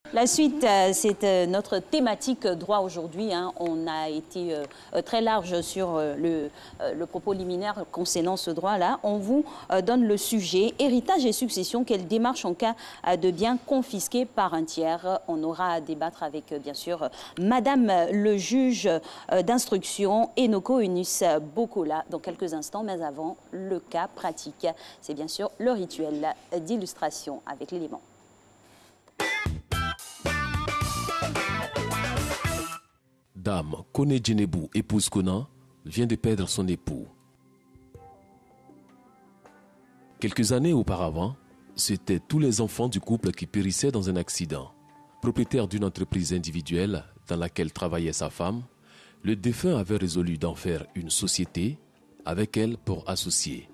La suite, c'est notre thématique droit aujourd'hui. On a été très large sur le propos liminaire concernant ce droit-là. On vous donne le sujet héritage et succession. Quelle démarche en cas de biens confisqués par un tiers? On aura à débattre avec, bien sûr, Madame le juge d'instruction Enoko Eunice Bokola dans quelques instants. Mais avant, le cas pratique. C'est bien sûr le rituel d'illustration avec l'élément. Dame Kone Djenebou, épouse Kona, vient de perdre son époux. Quelques années auparavant, c'étaient tous les enfants du couple qui périssaient dans un accident. Propriétaire d'une entreprise individuelle dans laquelle travaillait sa femme, le défunt avait résolu d'en faire une société avec elle pour associer.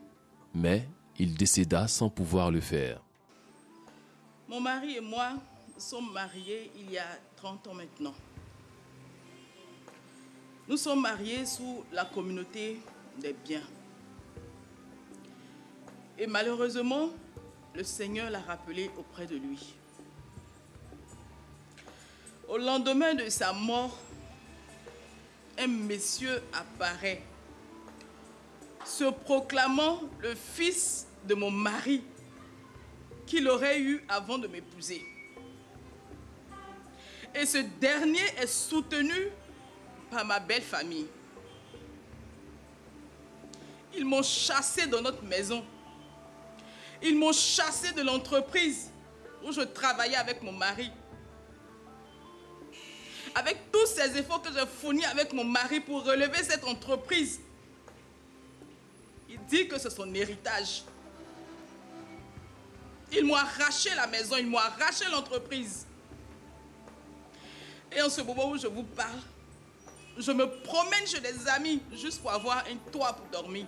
Mais il décéda sans pouvoir le faire. Mon mari et moi sommes mariés il y a 30 ans maintenant. Nous sommes mariés sous la communauté des biens. Et malheureusement, le Seigneur l'a rappelé auprès de lui. Au lendemain de sa mort, un monsieur apparaît, se proclamant le fils de mon mari qu'il aurait eu avant de m'épouser. Et ce dernier est soutenu par ma belle famille. Ils m'ont chassé de notre maison. Ils m'ont chassé de l'entreprise où je travaillais avec mon mari. Avec tous ces efforts que j'ai fournis avec mon mari pour relever cette entreprise, il dit que c'est son héritage. Ils m'ont arraché la maison, ils m'ont arraché l'entreprise. Et en ce moment où je vous parle, je me promène chez des amis juste pour avoir un toit pour dormir.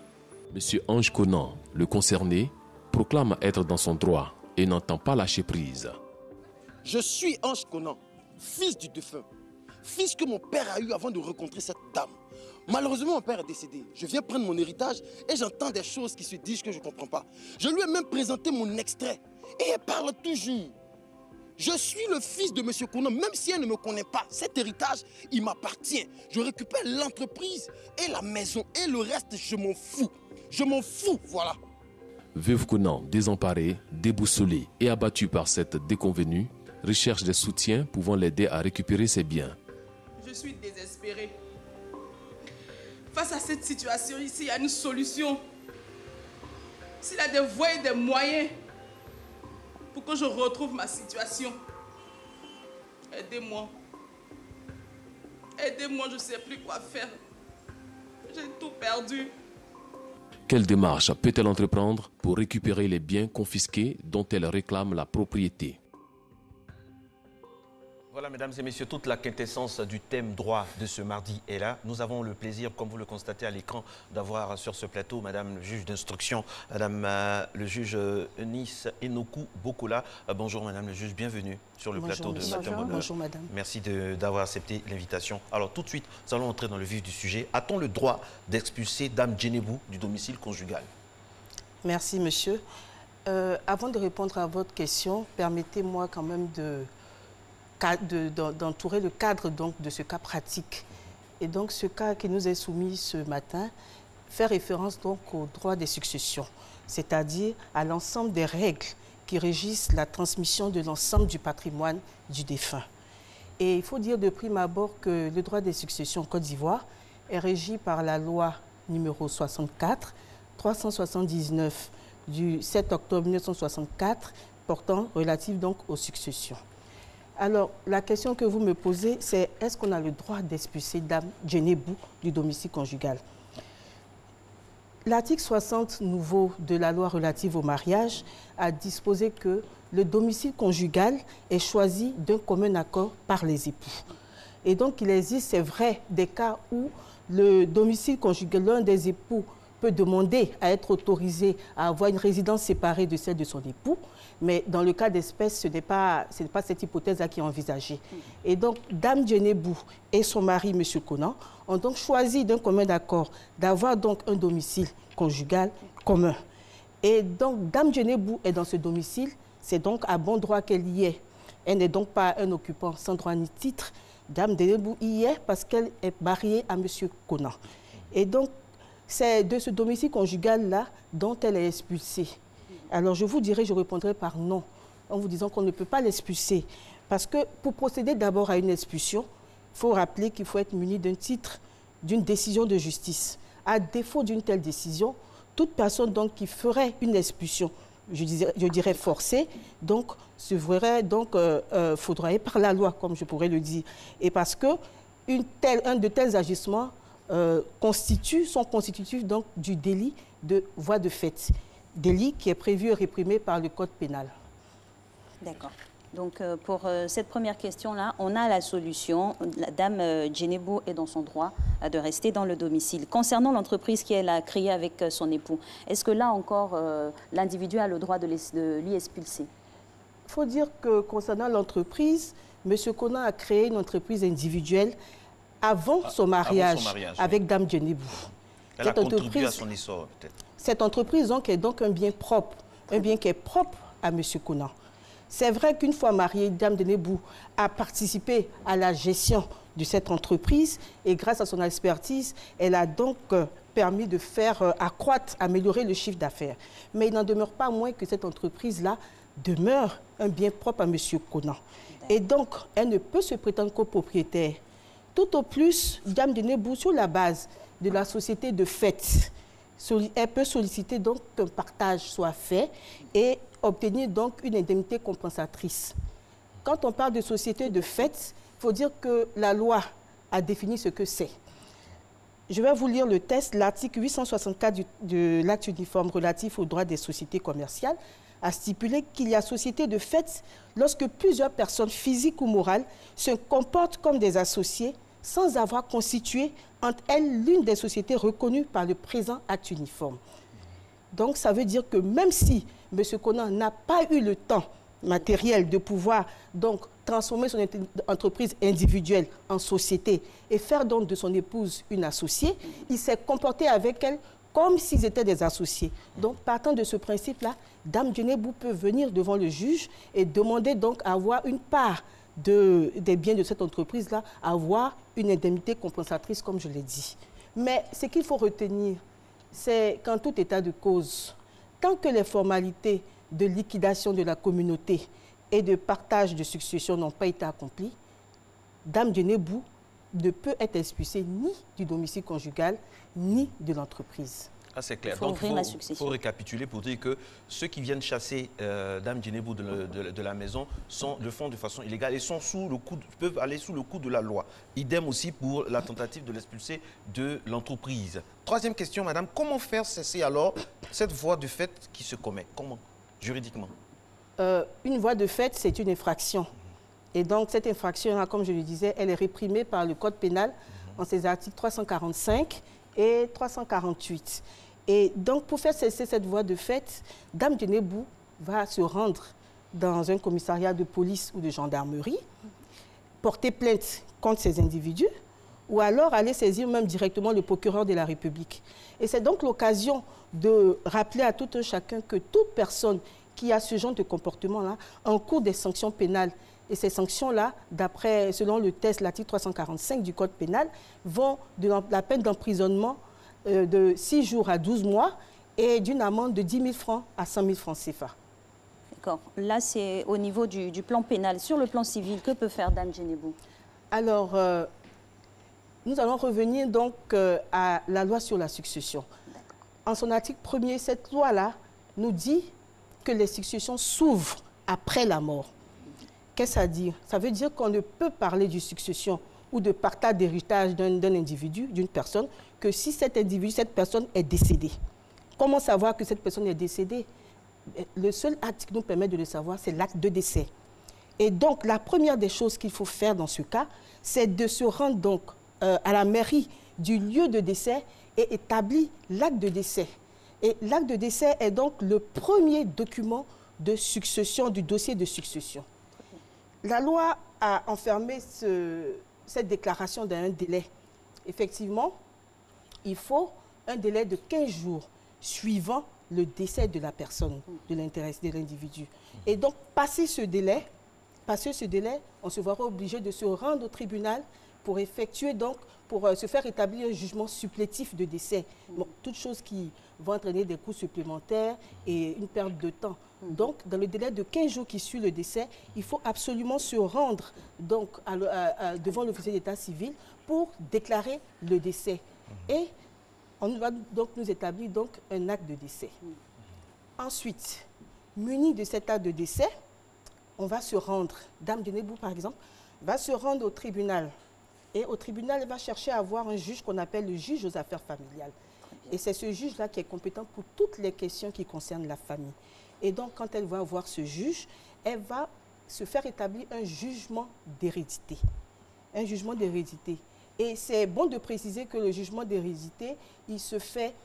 Monsieur Ange Conan, le concerné, proclame être dans son droit et n'entend pas lâcher prise. Je suis Ange Conan, fils du défunt, fils que mon père a eu avant de rencontrer cette dame. Malheureusement, mon père est décédé. Je viens prendre mon héritage et j'entends des choses qui se disent que je ne comprends pas. Je lui ai même présenté mon extrait et elle parle toujours. Je suis le fils de M. Conan, même si elle ne me connaît pas. Cet héritage, il m'appartient. Je récupère l'entreprise et la maison et le reste, je m'en fous. Je m'en fous, voilà. Veuve Conan, désemparée, déboussolée et abattue par cette déconvenue, recherche des soutiens pouvant l'aider à récupérer ses biens. Je suis désespérée. Face à cette situation ici, il y a une solution. S'il y a des voies et des moyens pour que je retrouve ma situation, aidez-moi. Aidez-moi, je ne sais plus quoi faire. J'ai tout perdu. Quelle démarche peut-elle entreprendre pour récupérer les biens confisqués dont elle réclame la propriété? Voilà, mesdames et messieurs, toute la quintessence du thème droit de ce mardi est là. Nous avons le plaisir, comme vous le constatez à l'écran, d'avoir sur ce plateau Madame le juge d'instruction, Madame le juge Eunice Enoko Bokola. Bonjour Madame le juge, bienvenue sur le plateau de Matin Bonheur. Bonjour Madame. Merci d'avoir accepté l'invitation. Alors tout de suite, nous allons entrer dans le vif du sujet. A-t-on le droit d'expulser Dame Djenebou du domicile conjugal? Merci monsieur. Avant de répondre à votre question, permettez-moi quand même d'entourer le cadre donc, de ce cas pratique. Et donc ce cas qui nous est soumis ce matin fait référence donc au droit des successions, c'est-à-dire à l'ensemble des règles qui régissent la transmission de l'ensemble du patrimoine du défunt. Et il faut dire de prime abord que le droit des successions en Côte d'Ivoire est régi par la loi numéro 64-379 du 7 octobre 1964 portant relative donc aux successions. Alors, la question que vous me posez, c'est est-ce qu'on a le droit d'expulser Dame Djenebou du domicile conjugal? L'article 60 nouveau de la loi relative au mariage a disposé que le domicile conjugal est choisi d'un commun accord par les époux. Et donc, il existe, c'est vrai, des cas où le domicile conjugal, l'un des époux peut demander à être autorisé à avoir une résidence séparée de celle de son époux, mais dans le cas d'espèce, ce n'est pas cette hypothèse-là qui est envisagée. Et donc, Dame Djenebou et son mari, M. Conan, ont donc choisi d'un commun accord d'avoir donc un domicile conjugal commun. Et donc, Dame Djenebou est dans ce domicile, c'est donc à bon droit qu'elle y est. Elle n'est donc pas un occupant sans droit ni titre. Dame Denebou y est parce qu'elle est mariée à M. Konan. Et donc, c'est de ce domicile conjugal-là dont elle est expulsée. Alors, je vous dirai, je répondrai par non, en vous disant qu'on ne peut pas l'expulser. Parce que pour procéder d'abord à une expulsion, il faut rappeler qu'il faut être muni d'un titre, d'une décision de justice. À défaut d'une telle décision, toute personne donc, qui ferait une expulsion, je dirais forcée, donc se verrait donc foudroyée par la loi, comme je pourrais le dire. Et parce que un de tels agissements sont constitutifs donc du délit de voie de fait, délit qui est prévu et réprimé par le Code pénal. D'accord. Donc, pour cette première question-là, on a la solution. La dame Djenebou est dans son droit de rester dans le domicile. Concernant l'entreprise qu'elle a créée avec son époux, est-ce que là encore, l'individu a le droit de l'y expulser? Il faut dire que concernant l'entreprise, M. Konan a créé une entreprise individuelle avant son mariage avec dame Djenebou. Elle a contribué à son essor, peut-être. Cette entreprise donc, est donc un bien propre, un bien qui est propre à M. Konan. C'est vrai qu'une fois mariée, dame Djenebou a participé à la gestion de cette entreprise et grâce à son expertise, elle a donc permis de faire accroître, améliorer le chiffre d'affaires. Mais il n'en demeure pas moins que cette entreprise-là demeure un bien propre à M. Konan. Et donc, elle ne peut se prétendre copropriétaire. Tout au plus, dame Djenebou, sur la base de la société de fait, elle peut solliciter donc qu'un partage soit fait et obtenir donc une indemnité compensatrice. Quand on parle de société de fait, il faut dire que la loi a défini ce que c'est. Je vais vous lire le texte. L'article 864 de l'acte uniforme relatif aux droits des sociétés commerciales a stipulé qu'il y a société de fait lorsque plusieurs personnes physiques ou morales se comportent comme des associés sans avoir constitué entre elles l'une des sociétés reconnues par le présent acte uniforme. Donc, ça veut dire que même si M. Konan n'a pas eu le temps matériel de pouvoir donc transformer son entreprise individuelle en société et faire donc de son épouse une associée, il s'est comporté avec elle comme s'ils étaient des associés. Donc, partant de ce principe-là, dame Djenebou peut venir devant le juge et demander donc à avoir une part des biens de cette entreprise-là, avoir une indemnité compensatrice, comme je l'ai dit. Mais ce qu'il faut retenir, c'est qu'en tout état de cause, tant que les formalités de liquidation de la communauté et de partage de succession n'ont pas été accomplies, dame Djenebou ne peut être expulsée ni du domicile conjugal, ni de l'entreprise. Ah, c'est clair. Donc, il faut récapituler pour dire que ceux qui viennent chasser dame Djenebou de la maison le font de façon illégale et peuvent aller sous le coup de la loi. Idem aussi pour la tentative de l'expulser de l'entreprise. Troisième question, madame. Comment faire cesser alors cette voie de fait qui se commet? Comment, juridiquement? Une voie de fait, c'est une infraction. Et donc, cette infraction-là, comme je le disais, elle est réprimée par le Code pénal en ses articles 345 et 348. Et donc, pour faire cesser cette voie de fait, dame Djenebou va se rendre dans un commissariat de police ou de gendarmerie, porter plainte contre ces individus, ou alors aller saisir même directement le procureur de la République. Et c'est donc l'occasion de rappeler à tout un chacun que toute personne qui a ce genre de comportement-là encourt des sanctions pénales. Et ces sanctions-là, selon le texte, l'article 345 du Code pénal, vont de la peine d'emprisonnement de 6 jours à 12 mois et d'une amende de 10 000 francs à 100 000 francs CFA. D'accord. Là, c'est au niveau du plan pénal. Sur le plan civil, que peut faire dame Djenebou? Alors, nous allons revenir donc à la loi sur la succession. En son article 1er, cette loi-là nous dit que les successions s'ouvrent après la mort. Qu'est-ce que ça veut dire? Ça veut dire qu'on ne peut parler de succession ou de partage d'héritage d'un individu, d'une personne, que si cet individu, cette personne est décédée. Comment savoir que cette personne est décédée? Le seul acte qui nous permet de le savoir, c'est l'acte de décès. Et donc, la première des choses qu'il faut faire dans ce cas, c'est de se rendre donc à la mairie du lieu de décès et établir l'acte de décès. Et l'acte de décès est donc le premier document de succession, du dossier de succession. La loi a enfermé cette déclaration dans un délai. Effectivement, il faut un délai de 15 jours suivant le décès de la personne, de l'individu. Et donc, passé ce délai, passé ce délai, on se verra obligé de se rendre au tribunal pour effectuer donc, pour se faire établir un jugement supplétif de décès. Bon, toutes choses qui vont entraîner des coûts supplémentaires et une perte de temps. Donc, dans le délai de 15 jours qui suit le décès, il faut absolument se rendre donc, devant l'officier d'état civil pour déclarer le décès. Et on va donc nous établir donc un acte de décès. Ensuite, muni de cet acte de décès, on va se rendre, Dame de Nebou par exemple, va se rendre au tribunal. Et au tribunal, elle va chercher à avoir un juge qu'on appelle le juge aux affaires familiales. Et c'est ce juge-là qui est compétent pour toutes les questions qui concernent la famille. Et donc, quand elle va voir ce juge, elle va se faire établir un jugement d'hérédité. Un jugement d'hérédité. Et c'est bon de préciser que le jugement d'hérédité, il se fait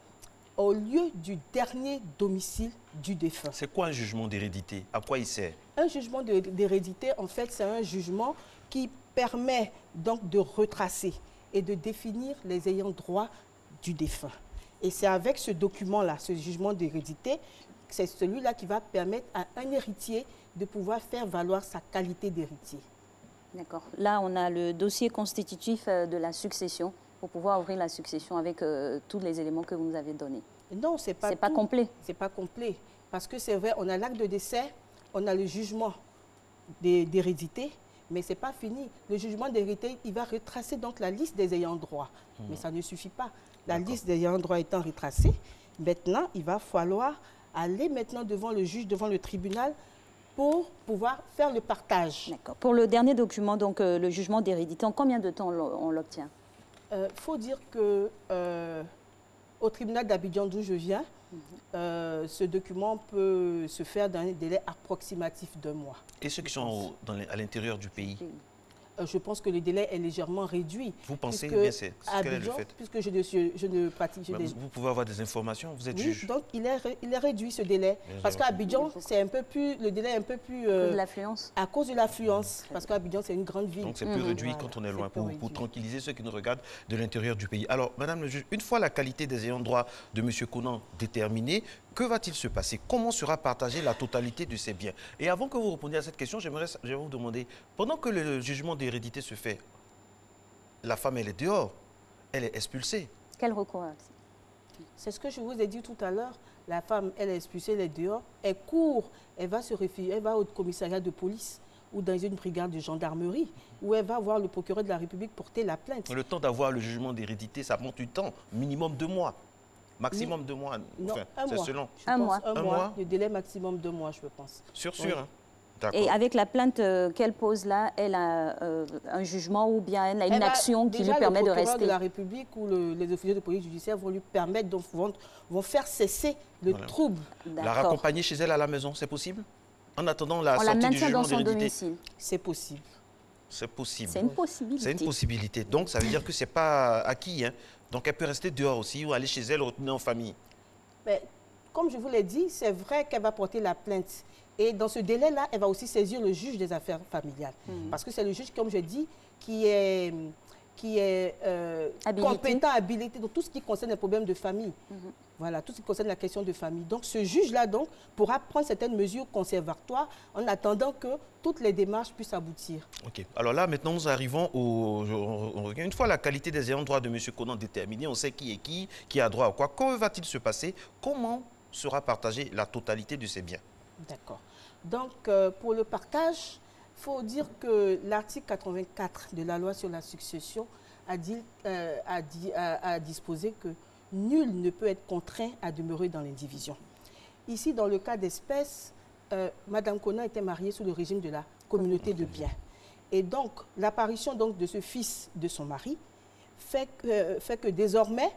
au lieu du dernier domicile du défunt. C'est quoi un jugement d'hérédité? À quoi il sert? Un jugement d'hérédité, en fait, c'est un jugement qui permet donc de retracer et de définir les ayants droit du défunt. Et c'est avec ce document-là, ce jugement d'hérédité, c'est celui-là qui va permettre à un héritier de pouvoir faire valoir sa qualité d'héritier. D'accord. Là, on a le dossier constitutif de la succession pour pouvoir ouvrir la succession avec tous les éléments que vous nous avez donnés. Non, c'est pas complet. C'est pas complet. Parce que c'est vrai, on a l'acte de décès, on a le jugement d'hérédité, mais ce n'est pas fini. Le jugement d'hérédité, il va retracer donc la liste des ayants droit. Mais ça ne suffit pas. La liste des ayants droit étant retracée, maintenant, il va falloir aller maintenant devant le juge, devant le tribunal, pour pouvoir faire le partage. D'accord. Pour le dernier document, donc le jugement d'hérédité, en combien de temps on l'obtient? Faut dire que au tribunal d'Abidjan d'où je viens, ce document peut se faire dans un délai approximatif d'1 mois. Et ceux qui sont à l'intérieur du pays? Je pense que le délai est légèrement réduit. Vous pensez bien quel est le fait? Puisque je ne pratique... Vous pouvez avoir des informations, vous êtes juge. Donc il est réduit ce délai. Parce qu'à Abidjan, c'est un peu plus, le délai est un peu plus... de l'affluence. À cause de l'affluence. Parce qu'Abidjan, c'est une grande ville. Donc c'est plus réduit quand on est loin, pour tranquilliser ceux qui nous regardent de l'intérieur du pays. Alors, Madame le juge, une fois la qualité des ayants droit de M. Konan déterminée, que va-t-il se passer? Comment sera partagée la totalité de ces biens? Et avant que vous répondiez à cette question, j'aimerais vous demander, pendant que le jugement d'hérédité se fait, la femme, elle est dehors, elle est expulsée. Quel recours? C'est ce que je vous ai dit tout à l'heure. La femme, elle est expulsée, elle est dehors, elle court, elle va se réfugier, elle va au commissariat de police ou dans une brigade de gendarmerie, où elle va voir le procureur de la République porter la plainte. Le temps d'avoir le jugement d'hérédité, ça prend du temps, minimum 2 mois. Maximum 2 mois. Non, enfin, un mois. Selon. Un mois. Un mois. Le délai maximum 2 mois, je pense. Sûr, oui. Hein. Et avec la plainte qu'elle pose là, elle a un jugement ou bien elle a une action qui lui permet de rester? Le procureur de la République ou les officiers de police judiciaire vont lui permettre, donc vont faire cesser le trouble. La raccompagner chez elle à la maison, c'est possible? En attendant la sortie du jugement d'hérédité. C'est possible. C'est possible. C'est une possibilité. C'est une possibilité. Donc ça veut dire que ce n'est pas acquis. Hein. Donc elle peut rester dehors aussi ou aller chez elle retourner en famille. Mais, comme je vous l'ai dit, c'est vrai qu'elle va porter la plainte. Et dans ce délai-là, elle va aussi saisir le juge des affaires familiales. Parce que c'est le juge, comme je dis, qui est compétent, habilité dans tout ce qui concerne les problèmes de famille. Voilà, tout ce qui concerne la question de famille. Donc ce juge-là pourra prendre certaines mesures conservatoires en attendant que toutes les démarches puissent aboutir. Ok. Alors là, maintenant, nous arrivons une fois la qualité des ayants droit de M. Konan déterminée, on sait qui est qui a droit à quoi. Comment va-t-il se passer? Comment sera partagée la totalité de ces biens? D'accord. Donc, pour le partage, il faut dire que l'article 84 de la loi sur la succession a disposé que nul ne peut être contraint à demeurer dans l'indivision. Ici, dans le cas d'espèce, Mme Konan était mariée sous le régime de la communauté de biens. Et donc, l'apparition de ce fils de son mari fait que désormais,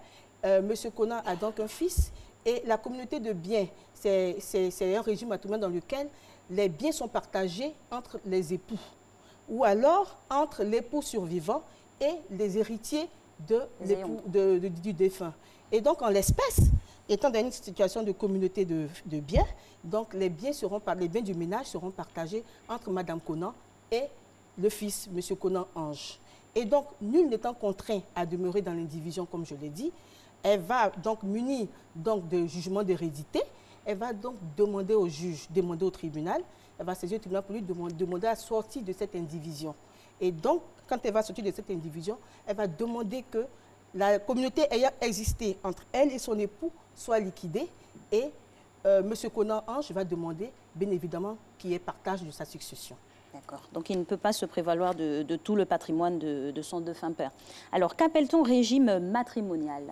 M. Konan a donc un fils et la communauté de biens, c'est un régime matrimonial dans lequel les biens sont partagés entre les époux ou alors entre l'époux survivant et les héritiers du défunt. Et donc, en l'espèce, étant dans une situation de communauté de biens, donc les biens du ménage seront partagés entre Mme Konan et le fils, M. Konan Ange. Et donc, nul n'étant contraint à demeurer dans l'indivision, comme je l'ai dit, elle va donc munie de jugement d'hérédité, elle va donc demander au juge, demander au tribunal elle va saisir le tribunal pour lui demander à sortir de cette indivision. Et donc, quand elle va sortir de cette indivision, elle va demander que la communauté ayant existé entre elle et son époux soit liquidée et M. Conan-Ange va demander, bien évidemment, qu'il y ait partage de sa succession. D'accord. Donc, il ne peut pas se prévaloir de tout le patrimoine de son défunt père. Alors, qu'appelle-t-on régime matrimonial?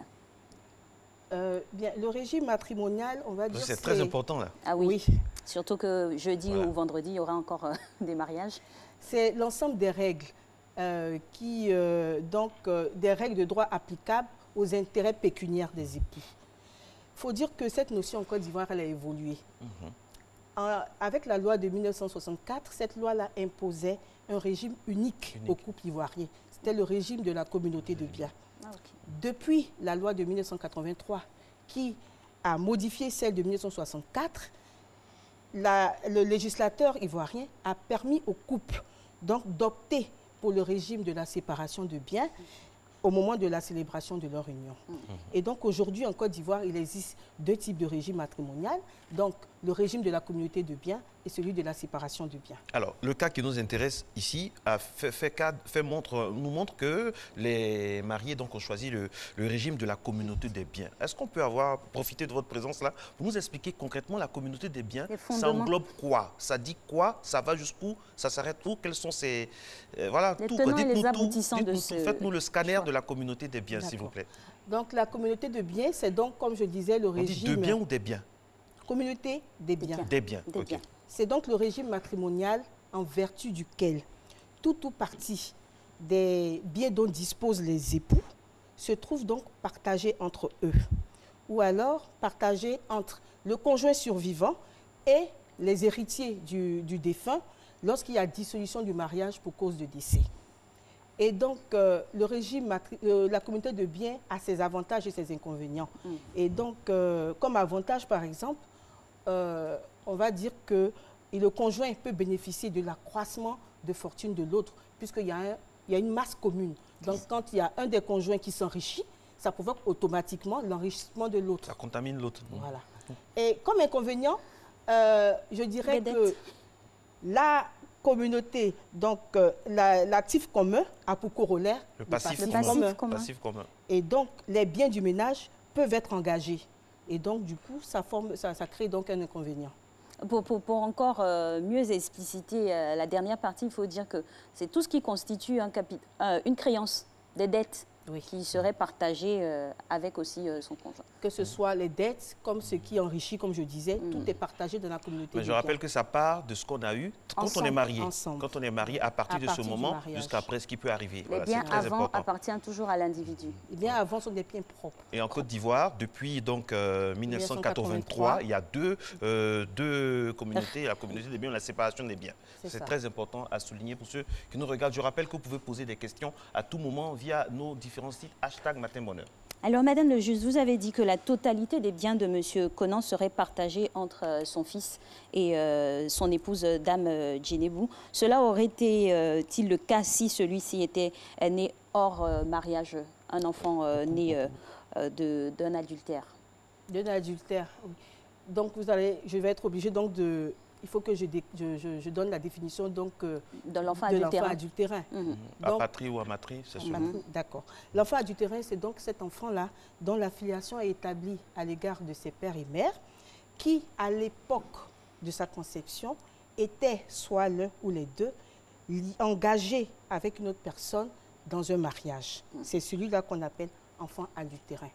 Bien, le régime matrimonial, on va dire... C'est très important, là. Ah oui. Oui. Surtout que jeudi ou vendredi, il y aura encore des mariages. C'est l'ensemble des règles, des règles de droit applicables aux intérêts pécuniaires des époux. Il faut dire que cette notion en Côte d'Ivoire, elle a évolué. Avec la loi de 1964, cette loi-là imposait un régime unique aux couples ivoiriens. C'était le régime de la communauté de biens. Ah, okay. Depuis la loi de 1983, qui a modifié celle de 1964, le législateur ivoirien a permis aux couples d'opter pour le régime de la séparation de biens au moment de la célébration de leur union. Et donc aujourd'hui en Côte d'Ivoire, il existe deux types de régime matrimonial, donc le régime de la communauté de biens et celui de la séparation de biens. Alors, le cas qui nous intéresse ici nous montre que les mariés donc, ont choisi le régime de la communauté des biens. Est-ce qu'on peut profiter de votre présence là pour nous expliquer concrètement la communauté des biens? Ça englobe quoi? Ça dit quoi? Ça va jusqu'où? Ça s'arrête où? Quels sont ces... voilà, les tout. tenants et les aboutissants de ce... Faites-nous le scanner de la communauté des biens, s'il vous plaît. Donc, la communauté de biens, c'est donc, comme je disais, le régime... On dit de biens ou des biens? Communauté des biens. Des biens, des biens. C'est donc le régime matrimonial en vertu duquel tout ou partie des biens dont disposent les époux se trouve donc partagé entre eux. Ou alors partagé entre le conjoint survivant et les héritiers du défunt lorsqu'il y a dissolution du mariage pour cause de décès. Et donc, le régime, la communauté de biens a ses avantages et ses inconvénients. Et donc, comme avantage, par exemple, on va dire que le conjoint peut bénéficier de l'accroissement de fortune de l'autre, puisqu'il y a une masse commune. Donc, quand il y a un des conjoints qui s'enrichit, ça provoque automatiquement l'enrichissement de l'autre. Ça contamine l'autre. Voilà. Et comme inconvénient, je dirais que la communauté, donc l'actif commun a pour corollaire le passif commun. Et donc, les biens du ménage peuvent être engagés. Et donc, du coup, ça crée donc un inconvénient. Pour encore mieux expliciter la dernière partie, il faut dire que c'est tout ce qui constitue une créance, des dettes qui seraient partagées avec aussi son conjoint. Que ce soit les dettes, comme ce qui enrichit, comme je disais, tout est partagé dans la communauté. Mais je rappelle que ça part de ce qu'on a eu quand on est marié. Quand on est marié, à partir de ce moment jusqu'à ce qui peut arriver. Les biens avant appartiennent toujours à l'individu. Les biens avant sont des biens propres. Et en Côte d'Ivoire, depuis donc 1983, il y a deux communautés, la communauté des biens et la séparation des biens. C'est très important à souligner pour ceux qui nous regardent. Je rappelle que vous pouvez poser des questions à tout moment via nos différents sites #MatinBonheur. Alors, Madame le juge, vous avez dit que la totalité des biens de M. Conan serait partagée entre son fils et son épouse, Dame Djenebou. Cela aurait été-il le cas si celui-ci était né hors mariage, un enfant né d'un adultère? D'un adultère, oui. Donc, je vais être obligée donc de... Il faut que je donne la définition donc, de l'enfant adultérin. Apatrie ou amatrie, c'est sûr. D'accord. L'enfant adultérin, c'est donc cet enfant-là dont la filiation est établie à l'égard de ses pères et mères, qui, à l'époque de sa conception, étaient soit l'un ou les deux engagés avec une autre personne dans un mariage. C'est celui-là qu'on appelle enfant adultérin.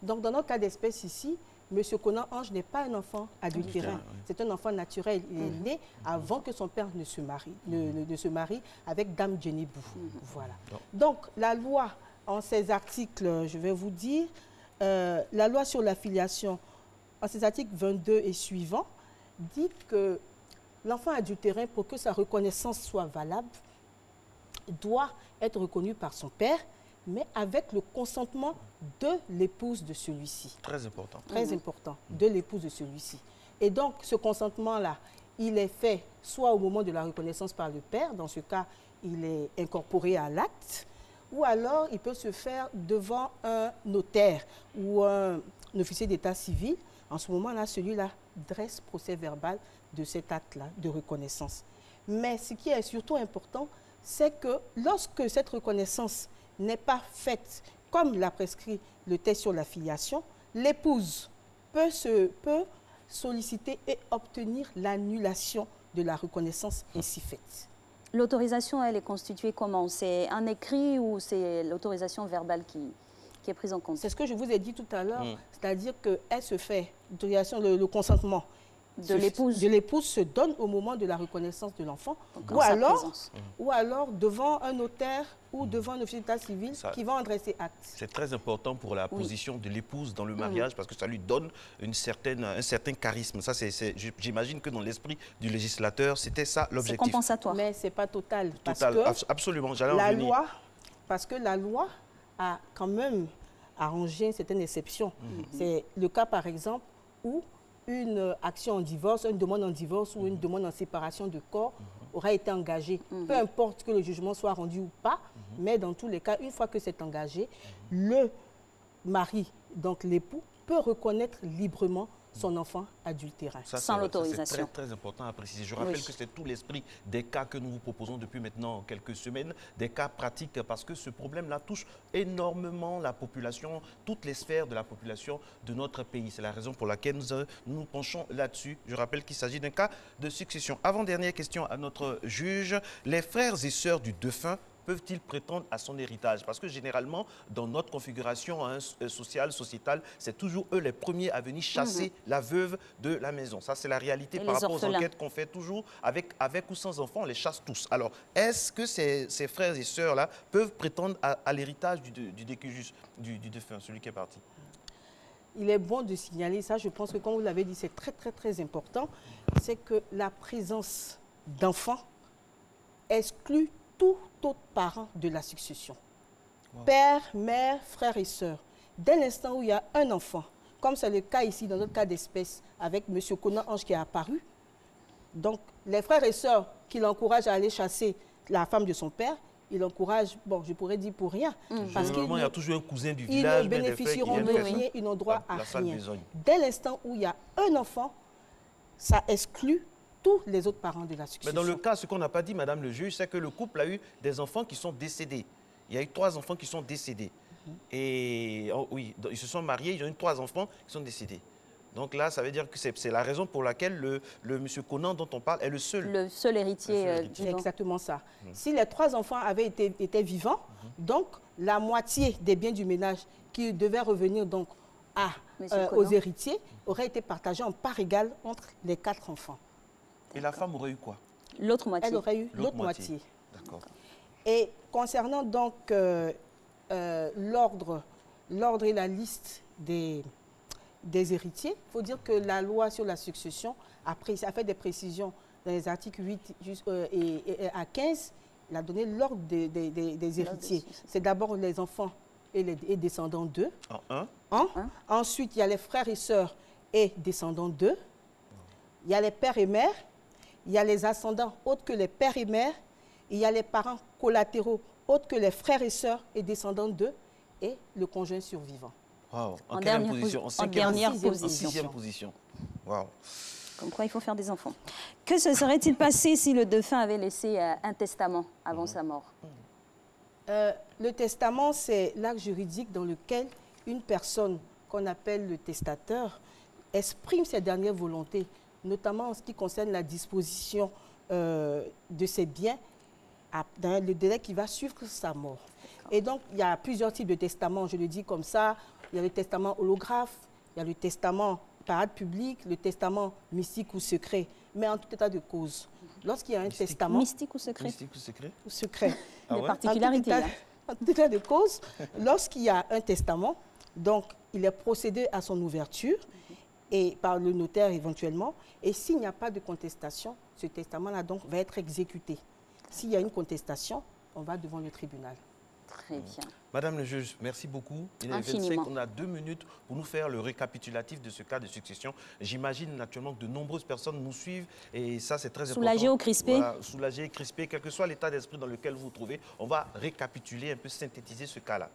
Donc, dans notre cas d'espèce ici, M. Conan-Ange n'est pas un enfant adultérin, c'est un enfant naturel. Il est né avant que son père ne se marie avec Dame Djenebou. Voilà. Donc, la loi, en ses articles, je vais vous dire, la loi sur la filiation, en ses articles 22 et suivants, dit que l'enfant adultérin, pour que sa reconnaissance soit valable, doit être reconnu par son père, mais avec le consentement de l'épouse de celui-ci. Très important. Très important, de l'épouse de celui-ci. Et donc, ce consentement-là, il est fait soit au moment de la reconnaissance par le père, dans ce cas, il est incorporé à l'acte, ou alors il peut se faire devant un notaire ou un officier d'état civil. En ce moment-là, celui-là dresse procès verbal de cet acte-là de reconnaissance. Mais ce qui est surtout important, c'est que lorsque cette reconnaissance n'est pas faite comme l'a prescrit le test sur la filiation, l'épouse peut solliciter et obtenir l'annulation de la reconnaissance ainsi faite. L'autorisation, elle est constituée comment? C'est un écrit ou c'est l'autorisation verbale qui est prise en compte? C'est ce que je vous ai dit tout à l'heure, c'est-à-dire qu'elle se fait, le consentement de l'épouse se donne au moment de la reconnaissance de l'enfant, ou alors devant un notaire ou devant un officier d'état civil qui va en dresser acte. C'est très important pour la position de l'épouse dans le mariage parce que ça lui donne un certain charisme. Ça, j'imagine que dans l'esprit du législateur, c'était ça l'objectif. C'est compensatoire. Mais ce n'est pas total. Absolument, j'allais en venir. Parce que la loi a quand même arrangé une certaine exception. C'est le cas, par exemple, où une action en divorce, une demande en divorce ou une demande en séparation de corps aura été engagée. Peu importe que le jugement soit rendu ou pas, mais dans tous les cas, une fois que c'est engagé, le mari, donc l'époux, peut reconnaître librement son enfant adultérin. Sans l'autorisation. C'est très important à préciser. Je rappelle que c'est tout l'esprit des cas que nous vous proposons depuis maintenant quelques semaines, des cas pratiques, parce que ce problème-là touche énormément la population, toutes les sphères de la population de notre pays. C'est la raison pour laquelle nous nous penchons là-dessus. Je rappelle qu'il s'agit d'un cas de succession. Avant-dernière question à notre juge. Les frères et sœurs du défunt peuvent-ils prétendre à son héritage? Parce que généralement, dans notre configuration sociétale, c'est toujours eux les premiers à venir chasser la veuve de la maison. Ça, c'est la réalité par rapport aux enquêtes qu'on fait toujours. Avec ou sans enfants, on les chasse tous. Alors, est-ce que ces frères et sœurs-là peuvent prétendre à l'héritage du défunt, celui qui est parti? Il est bon de signaler ça. Je pense que, comme vous l'avez dit, c'est très, très, très important. C'est que la présence d'enfants exclut tout autre parent de la succession. Père, mère, frère et sœur. Dès l'instant où il y a un enfant, comme c'est le cas ici, dans notre cas d'espèce, avec M. Conan Ange qui est apparu, donc les frères et sœurs qui l'encouragent à aller chasser la femme de son père, ils l'encouragent, bon, je pourrais dire pour rien. Parce qu'il y a toujours un cousin du village. Ils ne bénéficieront de rien, ils n'ont droit à rien. Dès l'instant où il y a un enfant, ça exclut tous les autres parents de la succession. Mais dans le cas, ce qu'on n'a pas dit, Madame le juge, c'est que le couple a eu des enfants qui sont décédés. Il y a eu 3 enfants qui sont décédés. Et oui, ils se sont mariés, ils ont eu 3 enfants qui sont décédés. Donc là, ça veut dire que c'est la raison pour laquelle le monsieur Conan dont on parle est le seul. Le seul héritier. C'est exactement ça. Si les 3 enfants avaient été vivants, donc la moitié des biens du ménage qui devaient revenir donc aux héritiers aurait été partagée en part égale entre les 4 enfants. Et la femme aurait eu quoi? L'autre moitié. Elle aurait eu l'autre moitié. D'accord. Et concernant donc l'ordre et la liste des héritiers, il faut dire que la loi sur la succession a fait des précisions dans les articles 8 et à 15. Il a donné l'ordre des héritiers. C'est d'abord les enfants et descendants d'eux. Ensuite, il y a les frères et sœurs et descendants d'eux. Il y a les pères et mères. Il y a les ascendants autres que les pères et mères. Il y a les parents collatéraux autres que les frères et sœurs et descendants d'eux. Et le conjoint survivant. Wow. En quelle position? En dernière position. En 6e position. Wow. Comme quoi, il faut faire des enfants. Que se serait-il passé si le défunt avait laissé un testament avant sa mort? Le testament, c'est l'acte juridique dans lequel une personne qu'on appelle le testateur exprime ses dernières volontés, notamment en ce qui concerne la disposition de ses biens dans le délai qui va suivre sa mort. Et donc, il y a plusieurs types de testaments, je le dis comme ça. Il y a le testament holographe, il y a le testament parade publique, le testament mystique ou secret. Mais en tout état de cause, lorsqu'il y a un testament... Mystique ou secret? Mystique ou secret? Ou secret. Des particularités. En tout état de cause, lorsqu'il y a un testament, donc il est procédé à son ouverture et par le notaire éventuellement. Et s'il n'y a pas de contestation, ce testament-là donc va être exécuté. S'il y a une contestation, on va devant le tribunal. Très bien. Madame le juge, merci beaucoup. Il est 25, on a 2 minutes pour nous faire le récapitulatif de ce cas de succession. J'imagine naturellement que de nombreuses personnes nous suivent et ça c'est très important. Soulagé ou crispé. Voilà, soulagé, crispé, quel que soit l'état d'esprit dans lequel vous vous trouvez, on va récapituler, un peu synthétiser ce cas-là.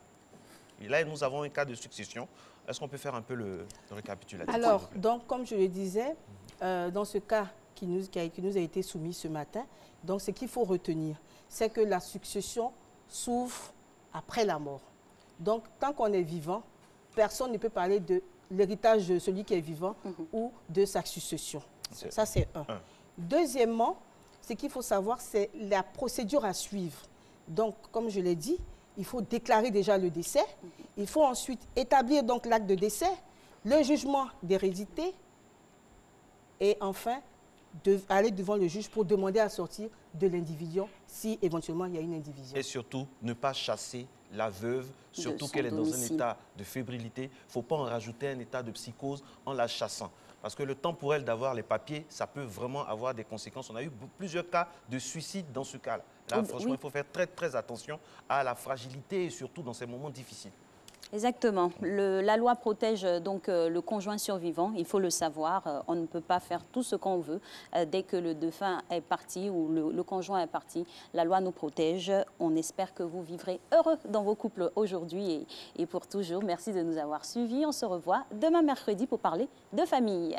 Et là, nous avons un cas de succession. Est-ce qu'on peut faire un peu le récapitulatif? Alors, donc, comme je le disais, dans ce cas qui nous a été soumis ce matin. Donc, ce qu'il faut retenir, c'est que la succession s'ouvre après la mort. Donc, tant qu'on est vivant, personne ne peut parler de l'héritage de celui qui est vivant ou de sa succession. Ça, c'est un. Deuxièmement, ce qu'il faut savoir, c'est la procédure à suivre. Donc, comme je l'ai dit, il faut déclarer déjà le décès. Il faut ensuite établir donc l'acte de décès, le jugement d'hérédité et enfin aller devant le juge pour demander à sortir de l'indivision si éventuellement il y a une indivision. Et surtout, ne pas chasser la veuve, surtout qu'elle est dans un état de fébrilité. Il ne faut pas en rajouter un état de psychose en la chassant. Parce que le temps pour elle d'avoir les papiers, ça peut vraiment avoir des conséquences. On a eu plusieurs cas de suicide dans ce cas-là. Là, franchement, il faut faire très, très attention à la fragilité et surtout dans ces moments difficiles. Exactement. La loi protège donc le conjoint survivant, il faut le savoir. On ne peut pas faire tout ce qu'on veut. Dès que le défunt est parti ou le conjoint est parti, la loi nous protège. On espère que vous vivrez heureux dans vos couples aujourd'hui et pour toujours. Merci de nous avoir suivis. On se revoit demain mercredi pour parler de famille.